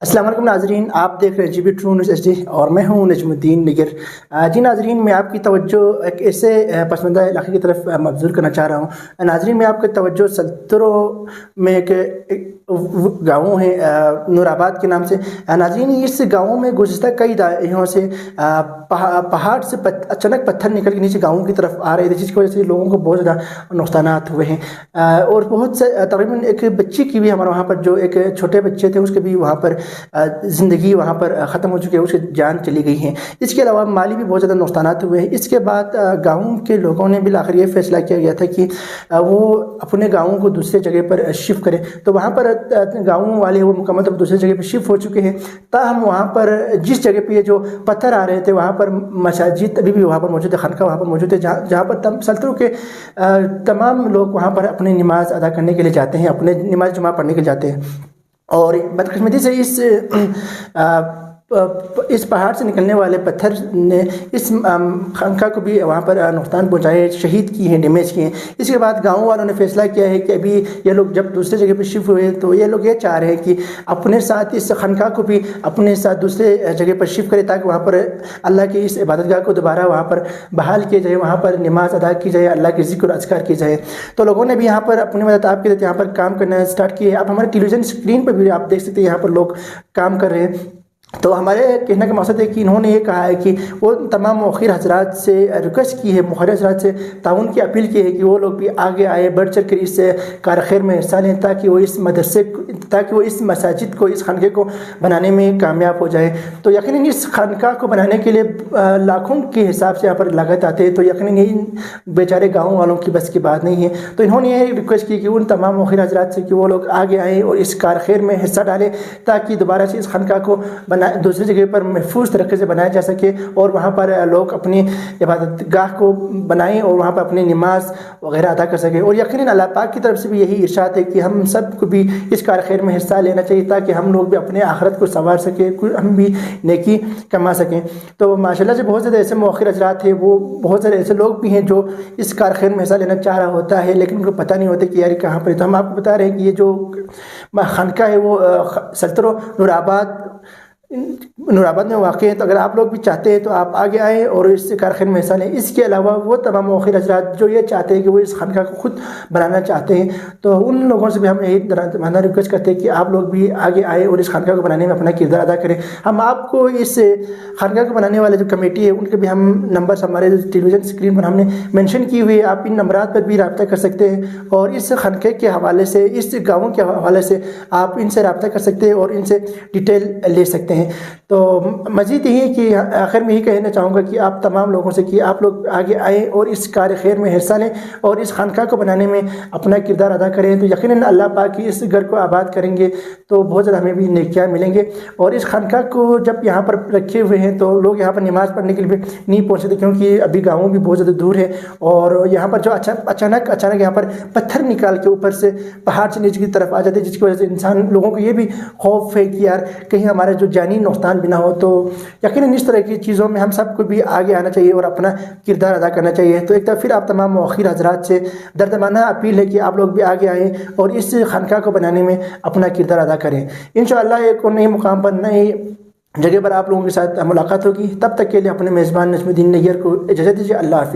السلام علیکم ناظرین، آپ دیکھ رہے ہیں G B true news H D اور میں ہوں نجم الدین نگر۔ جی ناظرین، میں آپ کی توجہ ایک ایسے پسماندہ علاقے کی طرف مبذول کرنا چاہ رہا ہوں۔ ناظرین، میں آپ کی توجہ سلطروں میں ایک گاؤں ہے نور آباد کے نام سے۔ ناظرین، اس گاؤں میں گزشتہ کئی دہائیوں سے پہاڑ سے اچانک پتھر نکل کے نیچے گاؤں کی طرف آ رہے تھے، جس کی وجہ سے لوگوں کو بہت زیادہ نقصانات ہوئے ہیں، اور بہت سے تقریباً ایک بچی کی بھی ہمارے وہاں پر، جو ایک چھوٹے بچے تھے، اس کے بھی وہاں پر زندگی وہاں پر ختم ہو چکی ہے، اس کی جان چلی گئی ہے۔ اس کے علاوہ مالی بھی بہت زیادہ نقصانات ہوئے ہیں۔ اس کے بعد گاؤں کے لوگوں نے بالآخر یہ فیصلہ کیا گیا تھا کہ وہ اپنے گاؤں کو دوسرے جگہ پر شفٹ کریں، تو وہاں پر گاؤں والے وہ مکمل طور پر دوسرے جگہ پر شفٹ ہو چکے ہیں۔ تاہم وہاں پر جس جگہ پہ یہ جو پتھر آ رہے تھے، وہاں پر مساجد ابھی بھی وہاں پر موجود ہے، خانقاہ وہاں پر موجود ہے، جہاں پر سلطنوں کے تمام لوگ وہاں پر اپنی نماز ادا کرنے کے لیے جاتے ہیں، اپنے نماز جمعہ پڑھنے کے لیے جاتے ہیں۔ اور بدقسمتی سے اس پہاڑ سے نکلنے والے پتھر نے اس خانقاہ کو بھی وہاں پر نقصان پہنچائے، شہید کی ہیں، ڈیمیج کیے ہیں۔ اس کے بعد گاؤں والوں نے فیصلہ کیا ہے کہ ابھی یہ لوگ جب دوسرے جگہ پہ شفٹ ہوئے تو یہ لوگ یہ چاہ رہے ہیں کہ اپنے ساتھ اس خانقاہ کو بھی اپنے ساتھ دوسرے جگہ پر شفٹ کرے، تاکہ وہاں پر اللہ کی اس عبادت گاہ کو دوبارہ وہاں پر بحال کیا جائے، وہاں پر نماز ادا کی جائے، اللہ کے ذکر و اذکار کی جائے۔ تو لوگوں نے بھی یہاں پر اپنی مدد آپ کے لیے یہاں پر کام کرنا اسٹارٹ کیے۔ آپ ہمارے ٹیلی ویژن اسکرین پر بھی آپ دیکھ سکتے ہیں، یہاں پر لوگ کام کر رہے ہیں۔ تو ہمارے کہنے کا مقصد ہے کہ انہوں نے یہ کہا ہے کہ وہ تمام مؤخر حضرات سے ریکویسٹ کی ہے، مؤخر حضرات سے تعاون کی اپیل کی ہے کہ وہ لوگ بھی آگے آئے، بڑھ چڑھ کر اس کار خیر میں حصہ لیں، تاکہ وہ اس مدرسے، تاکہ وہ اس مساجد کو، اس خانقاہ کو بنانے میں کامیاب ہو جائے۔ تو یقیناً اس خانقاہ کو بنانے کے لیے لاکھوں کے حساب سے یہاں پر لاگت آتے ہیں، تو یقیناً یہ بیچارے گاؤں والوں کی بس کی بات نہیں ہے۔ تو انہوں نے یہ ریکویسٹ کی کہ ان تمام مؤخر حضرات سے کہ وہ لوگ آگے آئیں اور اس کار خیر میں حصہ ڈالیں، تاکہ دوبارہ سے اس خانقاہ کو دوسری جگہ پر محفوظ طریقے سے بنایا جا سکے، اور وہاں پر لوگ اپنی عبادت گاہ کو بنائیں اور وہاں پر اپنی نماز وغیرہ ادا کر سکیں۔ اور یقیناً اللہ پاک کی طرف سے بھی یہی ارشاد ہے کہ ہم سب کو بھی اس کار خیر میں حصہ لینا چاہیے، تاکہ ہم لوگ بھی اپنے آخرت کو سنوار سکیں، ہم بھی نیکی کما سکیں۔ تو ماشاءاللہ سے بہت زیادہ ایسے مؤخر حضرات ہیں، وہ بہت سارے ایسے لوگ بھی ہیں جو اس کار خیر میں حصہ لینا چاہ رہا ہوتا ہے، لیکن ان کو پتہ نہیں ہوتا کہ یار کہاں پر۔ تو ہم آپ کو بتا رہے ہیں کہ یہ جو خانقاہ ہے وہ سلطرو نور آباد میں واقع ہے۔ تو اگر آپ لوگ بھی چاہتے ہیں تو آپ آگے آئیں اور اس کار خیر میں حصہ لیں۔ اس کے علاوہ وہ تمام مؤخر حضرات جو یہ چاہتے ہیں کہ وہ اس خانقاہ کو خود بنانا چاہتے ہیں، تو ان لوگوں سے بھی ہم یہی ریکویسٹ کرتے ہیں کہ آپ لوگ بھی آگے آئیں اور اس خانقاہ کو بنانے میں اپنا کردار ادا کریں۔ ہم آپ کو اس خانقاہ کو بنانے والے جو کمیٹی ہے، ان کے بھی ہم نمبرز ہمارے ٹیلی ویژن اسکرین پر ہم نے مینشن کی ہوئی ہے، آپ ان نمبرات پر بھی رابطہ کر سکتے ہیں، اور اس خانقاہ کے حوالے سے، اس گاؤں کے حوالے سے آپ ان سے رابطہ کر سکتے ہیں اور ان سے ڈیٹیل لے سکتے ہیں۔ تو مزید یہی کہ آخر میں یہی کہنا چاہوں گا کہ آپ تمام لوگوں سے کہ آپ لوگ آگے آئیں اور اس کار خیر میں حصہ لیں اور اس خانقاہ کو بنانے میں اپنا کردار ادا کریں، تو یقیناً اللہ پاک کی اس گھر کو آباد کریں گے تو بہت زیادہ ہمیں بھی نیکیاں ملیں گے۔ اور اس خانقاہ کو جب یہاں پر رکھے ہوئے ہیں تو لوگ یہاں پر نماز پڑھنے کے لیے بھی نہیں پہنچ سکتے، کیونکہ ابھی گاؤں بھی بہت زیادہ دور ہے، اور یہاں پر جو اچانک یہاں پر پتھر نکال کے اوپر سے پہاڑ سے نیچے کی طرف آ جاتے ہیں، جس کی وجہ سے انسان لوگوں کو یہ بھی خوف ہے کہ یار کہیں ہمارا جو جانی نقصان بھی نہ ہو۔ تو یقیناً اس طرح کی چیزوں میں ہم سب کو بھی آگے آنا چاہیے اور اپنا کردار ادا کرنا چاہیے۔ تو ایک طرف پھر آپ تمام مؤخر حضرات سے دردمانہ اپیل ہے کہ آپ لوگ بھی آگے آئیں اور اس خانقاہ کو بنانے میں اپنا کردار ادا کریں۔ انشاءاللہ ایک اور نئے مقام پر، نئی جگہ پر آپ لوگوں کے ساتھ ملاقات ہوگی۔ تب تک کے لیے اپنے میزبان نجم الدین نیر کو اجازت دیجیے۔ اللہ حافظ۔